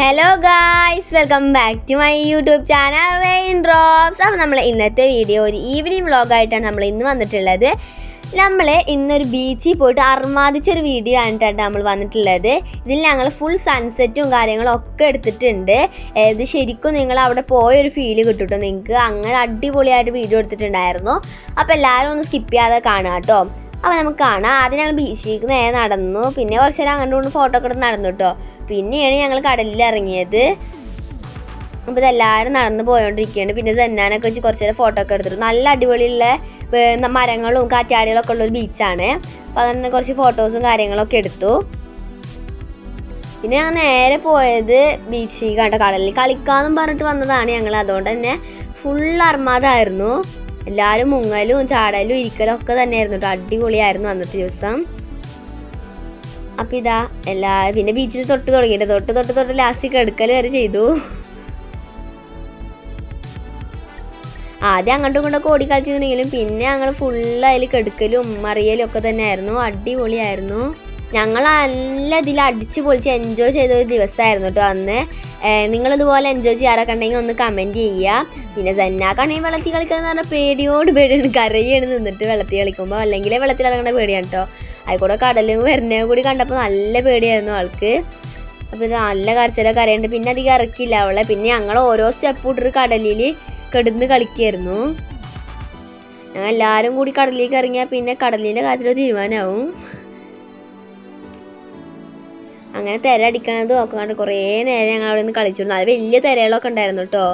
Hello guys, welcome back to my YouTube channel Rain Drops. അപ്പോൾ നമ്മൾ ഇന്നത്തെ video ഒരു ഈവനിങ് വ്ളോഗായിട്ടാണ് നമ്മൾ ഇന്ന് വന്നിട്ടുള്ളത്. നമ്മൾ ഇന്നൊരു ബീച്ചിൽ പോയിട്ട് അർമാദിച്ചൊരു വീഡിയോ ആണ് നമ്മൾ വന്നിട്ടുള്ളത്. ഇതിൽ ഞങ്ങൾ ഫുൾ സൺസെറ്റും കാര്യങ്ങളും ഒക്കെ എടുത്തിട്ടുണ്ട്. ഇത് ശരിക്കും നിങ്ങൾ അവിടെ പോയൊരു ഫീല് കിട്ടും നിങ്ങൾക്ക്. അങ്ങനെ അടിപൊളിയായിട്ട് വീഡിയോ എടുത്തിട്ടുണ്ടായിരുന്നു. അപ്പോൾ എല്ലാവരും ഒന്ന് സ്കിപ്പ് ചെയ്യാതെ കാണുക കേട്ടോ. അപ്പോൾ നമുക്ക് കാണാം. ആദ്യം ഞങ്ങൾ ബീച്ചിലേക്ക് നേരെ നടന്നു, പിന്നെ കുറച്ച് നേരം അങ്ങോട്ട് കൊണ്ട് ഫോട്ടോ ഒക്കെ എടുത്ത് നടന്നു കേട്ടോ. പിന്നെയാണ് ഞങ്ങൾ കടലിൽ ഇറങ്ങിയത്. അപ്പോൾ ഇതെല്ലാവരും നടന്ന് പോയോണ്ടിരിക്കുകയാണ്. പിന്നെ ജന്നാനൊക്കെ വെച്ച് കുറച്ച് നേരം ഫോട്ടോ ഒക്കെ എടുത്തിട്ട് നല്ല അടിപൊളിയുള്ള മരങ്ങളും കാറ്റാടികളൊക്കെ ഉള്ളൊരു ബീച്ചാണ്. അപ്പോൾ അതിന് കുറച്ച് ഫോട്ടോസും കാര്യങ്ങളൊക്കെ എടുത്തു. പിന്നെ ഞങ്ങൾ നേരെ പോയത് ബീച്ചിൽ കണ്ട കടലിൽ കളിക്കാമെന്നും പറഞ്ഞിട്ട് വന്നതാണ് ഞങ്ങൾ. അതുകൊണ്ട് തന്നെ ഫുൾ അർമാദമായിരുന്നു. എല്ലാവരും മുങ്ങലും ചാടലും ഇരിക്കലും ഒക്കെ തന്നെയായിരുന്നു കേട്ടോ. അടിപൊളിയായിരുന്നു അന്നത്തെ ദിവസം. അപ്പം ഇതാ പിന്നെ ബീച്ചിൽ തൊട്ട് തുടങ്ങിയിട്ട് തൊട്ട് ലാസ്റ്റ് കിടക്കൽ വരെ ചെയ്തു. ആദ്യം അങ്ങോട്ടും ഇങ്ങോട്ടൊക്കെ ഓടി കളിച്ചിട്ടുണ്ടെങ്കിലും പിന്നെ ഞങ്ങൾ ഫുള്ള് അതിൽ കെടുക്കലും മറിയലും ഒക്കെ തന്നെയായിരുന്നു. അടിപൊളിയായിരുന്നു. ഞങ്ങൾ നല്ല ഇതിൽ അടിച്ച് പൊളിച്ച് എൻജോയ് ചെയ്തൊരു ദിവസമായിരുന്നു കേട്ടോ അന്ന്. നിങ്ങളിതുപോലെ എൻജോയ് ചെയ്യാറൊക്കെ ഉണ്ടെങ്കിൽ ഒന്ന് കമൻറ്റ് ചെയ്യുക. പിന്നെ ജന്നാക്കാണെങ്കിൽ വെള്ളത്തിൽ കളിക്കുക എന്ന് പറഞ്ഞാൽ പേടിയാണ്. കരയാണ് നിന്നിട്ട് വെള്ളത്തിൽ കളിക്കുമ്പോൾ, അല്ലെങ്കിൽ വെള്ളത്തിൽ ഇറങ്ങേണ്ട പേടിയാണ് കേട്ടോ. അതിൽക്കൂടെ കടലും വരുന്നതും കൂടി കണ്ടപ്പോൾ നല്ല പേടിയായിരുന്നു ആൾക്ക്. അപ്പോൾ ഇത് നല്ല കരച്ചിലൊക്കെ അറിയുന്നുണ്ട്. പിന്നെ അധികം ഇറക്കിയില്ല അവളെ. പിന്നെ ഞങ്ങൾ ഓരോ സ്റ്റെപ്പ് ഇട്ടിട്ട് കടലിൽ കിടന്ന് കളിക്കുമായിരുന്നു. ഞങ്ങൾ എല്ലാവരും കൂടി കടലിലേക്ക് ഇറങ്ങിയാൽ പിന്നെ കടലിൻ്റെ കാര്യത്തിൽ തീരുമാനമാവും. അങ്ങനെ തിര അടിക്കണത് നോക്കാണ്ട് കുറേ നേരം ഞങ്ങൾ അവിടെ നിന്ന് കളിച്ചിരുന്നു. അത് വലിയ തിരകളൊക്കെ ഉണ്ടായിരുന്നു കേട്ടോ.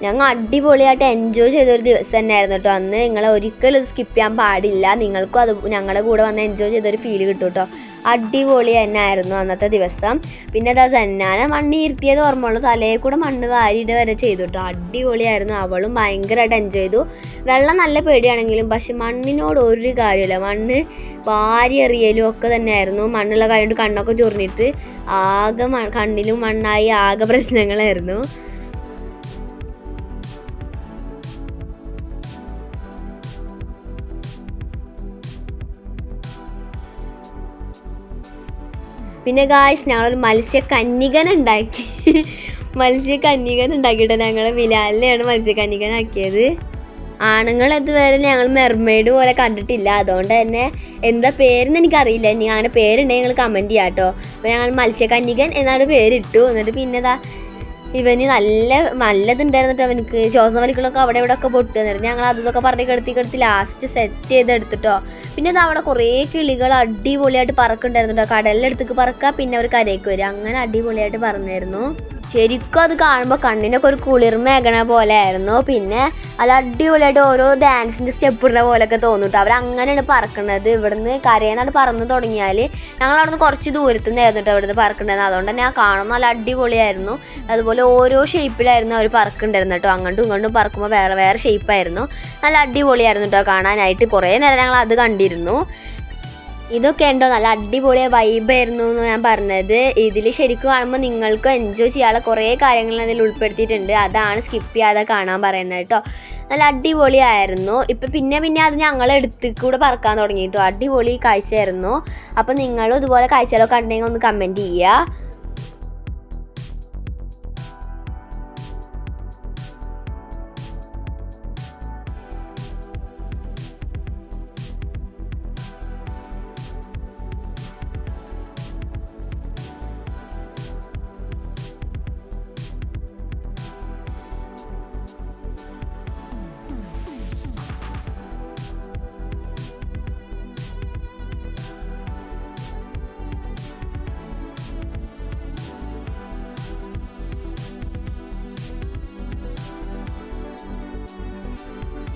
ഞങ്ങൾ അടിപൊളിയായിട്ട് എൻജോയ് ചെയ്തൊരു ദിവസം തന്നെയായിരുന്നു കേട്ടോ അന്ന്. നിങ്ങൾ ഒരിക്കലും സ്കിപ്പ് ചെയ്യാൻ പാടില്ല. നിങ്ങൾക്കും അത് ഞങ്ങളുടെ കൂടെ വന്ന് എൻജോയ് ചെയ്തൊരു ഫീല് കിട്ടും കേട്ടോ. അടിപൊളി തന്നെ ആയിരുന്നു അന്നത്തെ ദിവസം. പിന്നെ അതാ ജന്നാനെ മണ്ണ് ഇരുത്തിയത് ഓർമ്മയുള്ളൂ. തലയിൽ കൂടെ മണ്ണ് വാരിയിട്ട് വരെ ചെയ്തു കേട്ടോ. അടിപൊളിയായിരുന്നു. അവളും ഭയങ്കരമായിട്ട് എൻജോയ് ചെയ്തു. വെള്ളം നല്ല പേടിയാണെങ്കിലും പക്ഷെ മണ്ണിനോട് ഒരു കാര്യമില്ല. മണ്ണ് വാരി എറിയലും ഒക്കെ തന്നെയായിരുന്നു. മണ്ണുള്ള കൈ കൊണ്ട് കണ്ണൊക്കെ ചൊറിഞ്ഞിട്ട് ആകെ കണ്ണിലും മണ്ണായി ആകെ പ്രശ്നങ്ങളായിരുന്നു. പിന്നെ ഗായ്സ്, ഞങ്ങളൊരു മത്സ്യകന്യകനെ ഉണ്ടാക്കിയിട്ട് ഞങ്ങൾ ബിലാലിനെയാണ് മത്സ്യകന്യകനാക്കിയത്. ആണുങ്ങൾ ഇതുവരെ ഞങ്ങൾ മെർമെയ്ഡ് പോലെ കണ്ടിട്ടില്ല. അതുകൊണ്ട് തന്നെ എന്താ പേരെന്ന് എനിക്കറിയില്ല. ഇനി അങ്ങനെ പേരുണ്ടെങ്കിൽ ഞങ്ങൾ കമൻറ്റ് ചെയ്യാം കേട്ടോ. അപ്പോൾ ഞങ്ങൾ മത്സ്യകന്യകൻ എന്നാണ് പേരിട്ടു. എന്നിട്ട് പിന്നെ ഇവന് നല്ലതുണ്ടായിരുന്നിട്ട് അവനക്ക് ശ്വാസം വലിക്കലൊക്കെ അവിടെ ഇവിടെ ഒക്കെ പൊട്ടു. എന്നിട്ട് ഞങ്ങൾ അതൊക്കെ പറഞ്ഞ് കിടത്തി ലാസ്റ്റ് സെറ്റ് ചെയ്തെടുത്തിട്ടോ. പിന്നെ അവിടെ കുറേ കിളികൾ അടിപൊളിയായിട്ട് പറക്കുണ്ടായിരുന്നു കേട്ടോ. കടലിനടുത്തേക്ക് പറക്കുക, പിന്നെ അവർ കരയ്ക്ക് വരിക. അങ്ങനെ അടിപൊളിയായിട്ട് പറഞ്ഞായിരുന്നു. ശരിക്കും അത് കാണുമ്പോൾ കണ്ണിനൊക്കെ ഒരു കുളിർമേകണ പോലെ ആയിരുന്നു. പിന്നെ അത് അടിപൊളിയായിട്ട് ഓരോ ഡാൻസിൻ്റെ സ്റ്റെപ്പ് ഇടുന്ന പോലെയൊക്കെ തോന്നിട്ടു. അവരങ്ങനെയാണ് പറക്കുന്നത്. ഇവിടുന്ന് കരയെന്നാണ് പറന്ന് തുടങ്ങിയാൽ ഞങ്ങൾ അവിടുന്ന് കുറച്ച് ദൂരത്തു നിന്നായിരുന്നു കേട്ടോ ഇവിടുന്ന് പറക്കുണ്ടായിരുന്നു. അതുകൊണ്ട് തന്നെ ആ കാണുമ്പോൾ നല്ല അടിപൊളിയായിരുന്നു. അതുപോലെ ഓരോ ഷേപ്പിലായിരുന്നു അവർ പറക്കുണ്ടായിരുന്നു കേട്ടോ. അങ്ങോട്ടും ഇങ്ങോട്ടും പറക്കുമ്പോൾ വേറെ വേറെ ഷേപ്പായിരുന്നു. നല്ല അടിപൊളിയായിരുന്നു കേട്ടോ കാണാനായിട്ട്. കുറേ നേരം ഞങ്ങൾ അത് കണ്ടിരുന്നു. ഇതൊക്കെ ഉണ്ടോ നല്ല അടിപൊളിയ വൈബായിരുന്നു എന്ന് ഞാൻ പറഞ്ഞത്. ഇതിൽ ശരിക്കും കാണുമ്പോൾ നിങ്ങൾക്ക് എൻജോയ് ചെയ്യാനുള്ള കുറേ കാര്യങ്ങൾ അതിൽ ഉൾപ്പെടുത്തിയിട്ടുണ്ട്. അതാണ് സ്കിപ്പ് ചെയ്യാതെ കാണാൻ പറയുന്നത് കേട്ടോ. നല്ല അടിപൊളിയായിരുന്നു. ഇപ്പം പിന്നെ അത് ഞങ്ങളെടുത്ത് കൂടെ പറക്കാൻ തുടങ്ങി കേട്ടോ. അടിപൊളി കാഴ്ചയായിരുന്നു. അപ്പോൾ നിങ്ങളും ഇതുപോലെ കാഴ്ചകളൊക്കെ കണ്ടെങ്കിൽ ഒന്ന് കമൻറ്റ് ചെയ്യുക.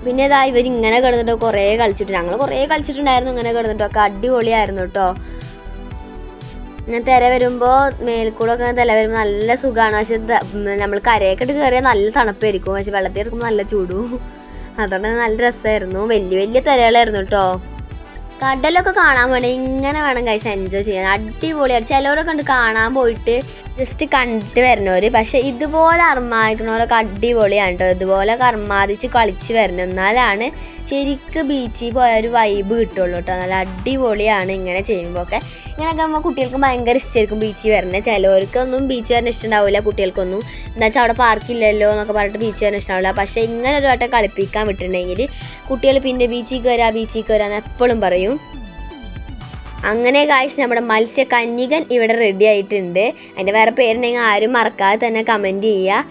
പിന്നെ ഇവരിങ്ങനെ കിടന്നിട്ട് കുറേ കളിച്ചിട്ട് ഞങ്ങൾ കുറേ കളിച്ചിട്ടുണ്ടായിരുന്നു. ഇങ്ങനെ കിടന്നിട്ടൊക്കെ അടിപൊളിയായിരുന്നു കേട്ടോ. ഇങ്ങനെ തിര വരുമ്പോൾ മേൽക്കൂടൊക്കെ തിര വരുമ്പോൾ നല്ല സുഖമാണ്. പക്ഷെ നമ്മൾ കരയൊക്കെ ഇട്ട് കയറിയാൽ നല്ല തണുപ്പായിരിക്കും. പക്ഷെ വെള്ളത്തിൽ ഇറക്കുമ്പോൾ നല്ല ചൂടും. അതുകൊണ്ട് നല്ല രസമായിരുന്നു. വലിയ തിരകളായിരുന്നു കേട്ടോ. കടലൊക്കെ കാണാൻ വേണ്ടി ഇങ്ങനെ വേണം കഴിച്ച് എൻജോയ് ചെയ്യാൻ. അടിപൊളിയാണ്. ചിലവരൊക്കെ ഉണ്ട് കാണാൻ പോയിട്ട് ജസ്റ്റ് കണ്ടിട്ട് വരുന്നവർ. പക്ഷേ ഇതുപോലെ അർമാദിക്കണവരൊക്കെ അടിപൊളിയാണ് കേട്ടോ. ഇതുപോലെ അർമാദിച്ച് കളിച്ച് വരണം, എന്നാലാണ് ശരിക്കും ബീച്ചിൽ പോയ ഒരു വൈബ് കിട്ടുള്ളൂ കേട്ടോ. നല്ല അടിപൊളിയാണ് ഇങ്ങനെ ചെയ്യുമ്പോഴൊക്കെ. ഇങ്ങനെയൊക്കെ നമ്മൾ കുട്ടികൾക്ക് ഭയങ്കര ഇഷ്ടമായിരിക്കും ബീച്ചിൽ വരുന്നത്. ചിലവർക്കൊന്നും ബീച്ച് വരാൻ ഇഷ്ടമുണ്ടാവില്ല, കുട്ടികൾക്കൊന്നും. എന്താ വെച്ചാൽ അവിടെ പാർക്കില്ലല്ലോ എന്നൊക്കെ പറഞ്ഞിട്ട് ബീച്ച് വരാൻ ഇഷ്ടമാവില്ല. പക്ഷേ ഇങ്ങനെ ഒരു വട്ടം കളിപ്പിക്കാൻ വിട്ടിട്ടുണ്ടെങ്കിൽ കുട്ടികൾ പിന്നെ ബീച്ചിൽ വരാമെന്ന് എപ്പോഴും പറയും. അങ്ങനെ ഗായ്സ് നമ്മുടെ മത്സ്യകന്യകൻ ഇവിടെ റെഡി ആയിട്ടുണ്ട്. അതിൻ്റെ വേറെ പേരുണ്ടെങ്കിൽ ആരും മറക്കാതെ തന്നെ കമൻറ്റ് ചെയ്യുക.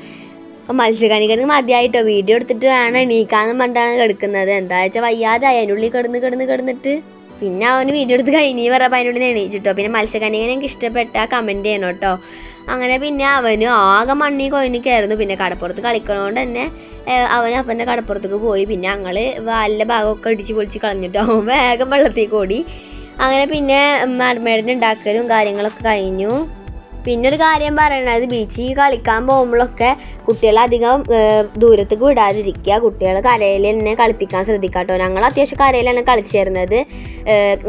അപ്പോൾ മത്സ്യകന്യകന് മതിയായിട്ടോ, വീഡിയോ എടുത്തിട്ട് വേണം എണീക്കാന്ന് പറഞ്ഞിട്ടാണ് കിടക്കുന്നത്. എന്താ വെച്ചാൽ വയ്യാതെ അതിനുള്ളിൽ കിടന്നിട്ട് പിന്നെ അവന് വീഡിയോ എടുത്ത് കഴിഞ്ഞ് പറഞ്ഞപ്പോൾ അതിനുള്ളിൽ എണീച്ചിട്ടോ. പിന്നെ മത്സ്യകന്യകനെ എനിക്ക് ഇഷ്ടപ്പെട്ട കമൻറ്റ് ചെയ്യണം കേട്ടോ. അങ്ങനെ പിന്നെ അവന് ആകെ മണ്ണി കൊയിനിക്കായിരുന്നു. പിന്നെ കടപ്പുറത്ത് കളിക്കണോണ്ട് തന്നെ അവൻ അപ്പൻ്റെ കടപ്പുറത്തേക്ക് പോയി. പിന്നെ ഞങ്ങൾ വാലിൻ്റെ ഭാഗമൊക്കെ ഇടിച്ച് പൊളിച്ച് കളഞ്ഞിട്ടോ അവൻ വേഗം വെള്ളത്തേക്ക് ഓടി. അങ്ങനെ പിന്നെ മർമേഡിന് ഉണ്ടാക്കലും കാര്യങ്ങളൊക്കെ കഴിഞ്ഞു. പിന്നെ ഒരു കാര്യം പറയണത്, ബീച്ചിൽ കളിക്കാൻ പോകുമ്പോഴൊക്കെ കുട്ടികളധികം ദൂരത്തേക്ക് വിടാതിരിക്കുക. കുട്ടികൾ കരയിൽ തന്നെ കളിപ്പിക്കാൻ ശ്രദ്ധിക്കുക കേട്ടോ. ഞങ്ങൾ അത്യാവശ്യം കരയിലാണ് കളിച്ചിരുന്നത്.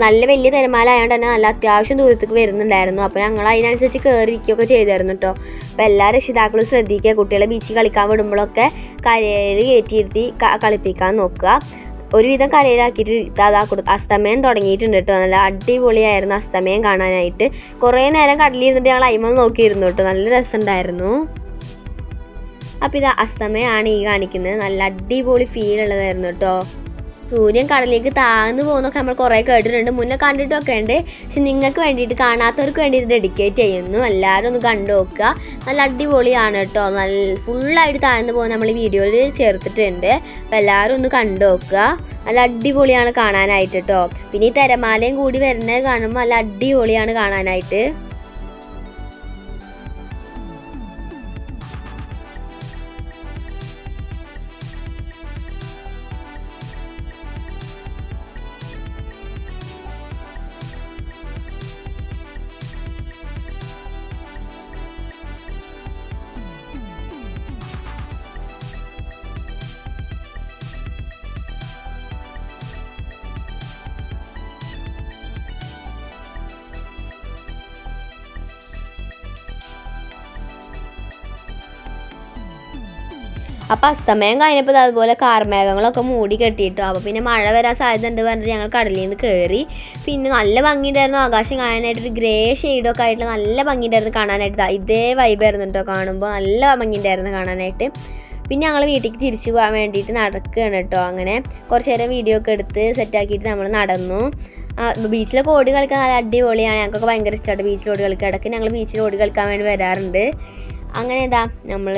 നല്ല വലിയ തിരമാല ആയതുകൊണ്ട് തന്നെ നല്ല അത്യാവശ്യം ദൂരത്തേക്ക് വരുന്നുണ്ടായിരുന്നു. അപ്പോൾ ഞങ്ങൾ അതിനനുസരിച്ച് കയറിയിരിക്കുകയൊക്കെ ചെയ്തിരുന്നു കേട്ടോ. അപ്പോൾ എല്ലാ രക്ഷിതാക്കളും ശ്രദ്ധിക്കുക, കുട്ടികളെ ബീച്ചിൽ കളിക്കാൻ വിടുമ്പോഴൊക്കെ കരയിൽ കയറ്റിയിരുത്തി കളിപ്പിക്കാൻ നോക്കുക. ഒരുവിധം കരയിലാക്കിയിട്ട് അതാ അസ്തമയം തുടങ്ങിയിട്ടുണ്ട് കേട്ടോ. നല്ല അടിപൊളിയായിരുന്നു അസ്തമയം കാണാനായിട്ട്. കുറേ നേരം കടലിരുന്നിട്ട് ഞങ്ങൾ അയിമ നോക്കിയിരുന്നു കേട്ടോ. നല്ല രസമുണ്ടായിരുന്നു. അപ്പോൾ ഇത് അസ്തമയമാണ് ഈ കാണിക്കുന്നത്. നല്ല അടിപൊളി ഫീൽ ഉള്ളതായിരുന്നു കേട്ടോ. സൂര്യൻ കടലിലേക്ക് താഴ്ന്നു പോകുന്നൊക്കെ നമ്മൾ കുറേ കേട്ടിട്ടുണ്ട്, മുന്നേ കണ്ടിട്ടൊക്കെ ഉണ്ട്. പക്ഷെ നിങ്ങൾക്ക് വേണ്ടിയിട്ട്, കാണാത്തവർക്ക് വേണ്ടിയിട്ട് ഡെഡിക്കേറ്റ് ചെയ്യുന്നു. എല്ലാവരും ഒന്ന് കണ്ടു നോക്കുക. നല്ല അടിപൊളിയാണ് കേട്ടോ. നല്ല ഫുള്ളായിട്ട് താഴ്ന്നു പോകുന്ന നമ്മൾ വീഡിയോയിൽ ചേർത്തിട്ടുണ്ട്. അപ്പോൾ എല്ലാവരും ഒന്ന് കണ്ടു നോക്കുക. നല്ല അടിപൊളിയാണ് കാണാനായിട്ട് കേട്ടോ. പിന്നെ ഈ തിരമാലയും കൂടി വരുന്നത് കാണുമ്പോൾ നല്ല അടിപൊളിയാണ് കാണാനായിട്ട്. അപ്പോൾ അസ്തമയം കഴിഞ്ഞപ്പോൾ അതുപോലെ കാർമേഘങ്ങളൊക്കെ മൂടി കെട്ടിയിട്ടു. അപ്പോൾ പിന്നെ മഴ വരാൻ സാധ്യത ഉണ്ട് പറഞ്ഞിട്ട് ഞങ്ങൾ കടലിൽ നിന്ന് കയറി. പിന്നെ നല്ല ഭംഗിയുണ്ടായിരുന്നു ആകാശം കാണാനായിട്ടൊരു ഗ്രേ ഷെയ്ഡൊക്കെ ആയിട്ട് നല്ല ഭംഗിയുണ്ടായിരുന്നു കാണാനായിട്ട്. ഇതേ വൈബായിരുന്നു കേട്ടോ കാണുമ്പോൾ, നല്ല ഭംഗിയുണ്ടായിരുന്നു കാണാനായിട്ട്. പിന്നെ ഞങ്ങൾ വീട്ടിലേക്ക് തിരിച്ചു പോകാൻ വേണ്ടിയിട്ട് നടക്കുകയാണ് കേട്ടോ. അങ്ങനെ കുറച്ച് നേരം വീഡിയോ ഒക്കെ എടുത്ത് സെറ്റാക്കിയിട്ട് നമ്മൾ നടന്നു. ബീച്ചിലൊക്കെ ഓടി കളിക്കാൻ നല്ല അടിപൊളിയാണ്. ഞങ്ങൾക്കൊക്കെ ഭയങ്കര ഇഷ്ടമാണ് ബീച്ചിൽ ഓടി കളിക്കാൻ. ഇടയ്ക്ക് ഞങ്ങൾ ബീച്ചിൽ ഓടി കളിക്കാൻ വേണ്ടി വരാറുണ്ട്. അങ്ങനെ നമ്മൾ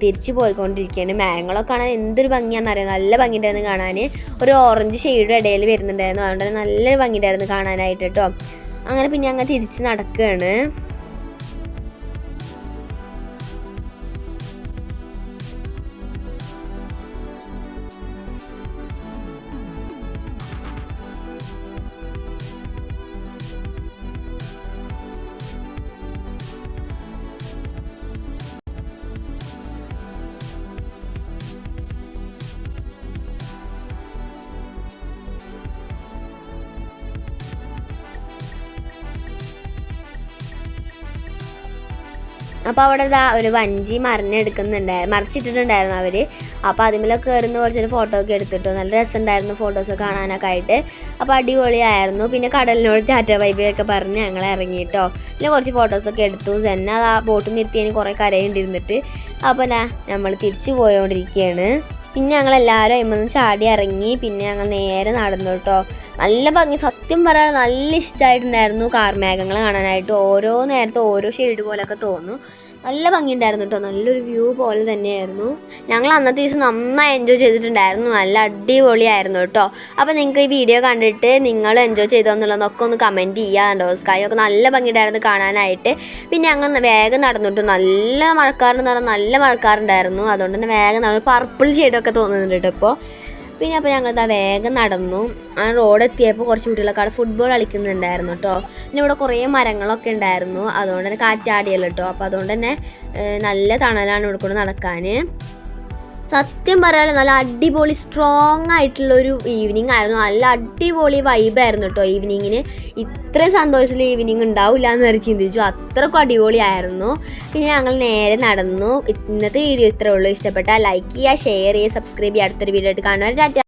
തിരിച്ചു പോയിക്കൊണ്ടിരിക്കുകയാണ്. മേഘങ്ങളൊക്കെ കാണാൻ എന്തൊരു ഭംഗിയാണെന്ന് അറിയാം. നല്ല ഭംഗിയുണ്ടായിരുന്നു കാണാൻ. ഒരു ഓറഞ്ച് ഷെയ്ഡ് ഇടയിൽ വരുന്നുണ്ടായിരുന്നു. അതുകൊണ്ട് തന്നെ നല്ലൊരു ഭംഗിയുണ്ടായിരുന്നു കാണാനായിട്ട് കേട്ടോ. അങ്ങനെ പിന്നെ അങ്ങ് തിരിച്ച് നടക്കുകയാണ്. അപ്പോൾ അവിടെ ഒരു വഞ്ചി മറിച്ചിട്ടിട്ടുണ്ടായിരുന്നു അവർ. അപ്പോൾ അതിമേലൊക്കെ കയറുന്ന കുറച്ചൊരു ഫോട്ടോ ഒക്കെ എടുത്തിട്ടു. നല്ല രസമുണ്ടായിരുന്നു ഫോട്ടോസൊക്കെ കാണാനൊക്കെ ആയിട്ട്. അപ്പോൾ അടിപൊളിയായിരുന്നു. പിന്നെ കടലിനോട് ടാറ്റ ബൈബൈയൊക്കെ പറഞ്ഞ് ഞങ്ങൾ ഇറങ്ങിയിട്ടോ. പിന്നെ കുറച്ച് ഫോട്ടോസൊക്കെ എടുത്തു. തന്നെ ആ ബോട്ട് നിർത്തിയതിന് കുറേ കരയുണ്ടിരുന്നിട്ട്. അപ്പോൾ നമ്മൾ തിരിച്ചു പോയോണ്ടിരിക്കുകയാണ്. പിന്നെ ഞങ്ങളെല്ലാവരും അതിമൊന്ന് ചാടി ഇറങ്ങി. പിന്നെ ഞങ്ങൾ നേരെ നടന്നു കേട്ടോ. നല്ല ഭംഗി, സത്യം പറയാൻ നല്ല ഇഷ്ടമായിട്ടുണ്ടായിരുന്നു കാർമേഘങ്ങൾ കാണാനായിട്ട്. ഓരോ നേരത്തെ ഓരോ ഷെയ്ഡ് പോലെയൊക്കെ തോന്നും. നല്ല ഭംഗിയുണ്ടായിരുന്നു കേട്ടോ. നല്ലൊരു വ്യൂ പോലെ തന്നെയായിരുന്നു. ഞങ്ങൾ അന്നത്തെ ദിവസം നന്നായി എൻജോയ് ചെയ്തിട്ടുണ്ടായിരുന്നു. നല്ല അടിപൊളിയായിരുന്നു കേട്ടോ. അപ്പോൾ നിങ്ങൾക്ക് ഈ വീഡിയോ കണ്ടിട്ട് നിങ്ങൾ എൻജോയ് ചെയ്തോ എന്നുള്ളതൊക്കെ ഒന്ന് കമൻറ്റ് ചെയ്യാറുണ്ടോ. സ്കൈ ഒക്കെ നല്ല ഭംഗിയുണ്ടായിരുന്നു കാണാനായിട്ട്. പിന്നെ ഞങ്ങൾ വേഗം നടന്നിട്ടു. നല്ല മഴക്കാറുണ്ടെന്ന് പറഞ്ഞാൽ നല്ല മഴക്കാറുണ്ടായിരുന്നു. അതുകൊണ്ട് തന്നെ വേഗം നമ്മൾ പർപ്പിൾ ഷെയ്ഡൊക്കെ തോന്നുന്നുണ്ട് കേട്ടോ ഇപ്പോൾ. പിന്നെ അപ്പോൾ ഞങ്ങളിതാ വേഗം നടന്നു. ആ റോഡ് എത്തിയപ്പോൾ കുറച്ച് കുട്ടികളൊക്കെ അവിടെ ഫുട്ബോൾ കളിക്കുന്നുണ്ടായിരുന്നു കേട്ടോ. പിന്നെ ഇവിടെ കുറേ മരങ്ങളൊക്കെ ഉണ്ടായിരുന്നു. അതുകൊണ്ട് തന്നെ കാറ്റാടിയല്ലോ കേട്ടോ. അപ്പോൾ അതുകൊണ്ട് തന്നെ നല്ല തണലാണ് ഇവിടെ കൂടെ നടക്കാൻ. സത്യം പറയാൻ നല്ല അടിപൊളി സ്ട്രോങ് ആയിട്ടുള്ളൊരു ഈവനിങ് ആയിരുന്നു. നല്ല അടിപൊളി വൈബായിരുന്നു കേട്ടോ ഈവനിങ്ങിന്. ഇത്രയും സന്തോഷമുള്ള ഈവനിങ് ഉണ്ടാവില്ല എന്ന് വരെ ചിന്തിച്ചു, അത്രക്കും അടിപൊളിയായിരുന്നു. പിന്നെ ഞങ്ങൾ നേരെ നടന്നു. ഇന്നത്തെ വീഡിയോ ഇത്രേ ഉള്ളൂ. ഇഷ്ടപ്പെട്ടാൽ ലൈക്ക് ചെയ്യുക, ഷെയർ ചെയ്യുക, സബ്സ്ക്രൈബ് ചെയ്യുക. അടുത്തൊരു വീഡിയോ ആയിട്ട് കാണുക.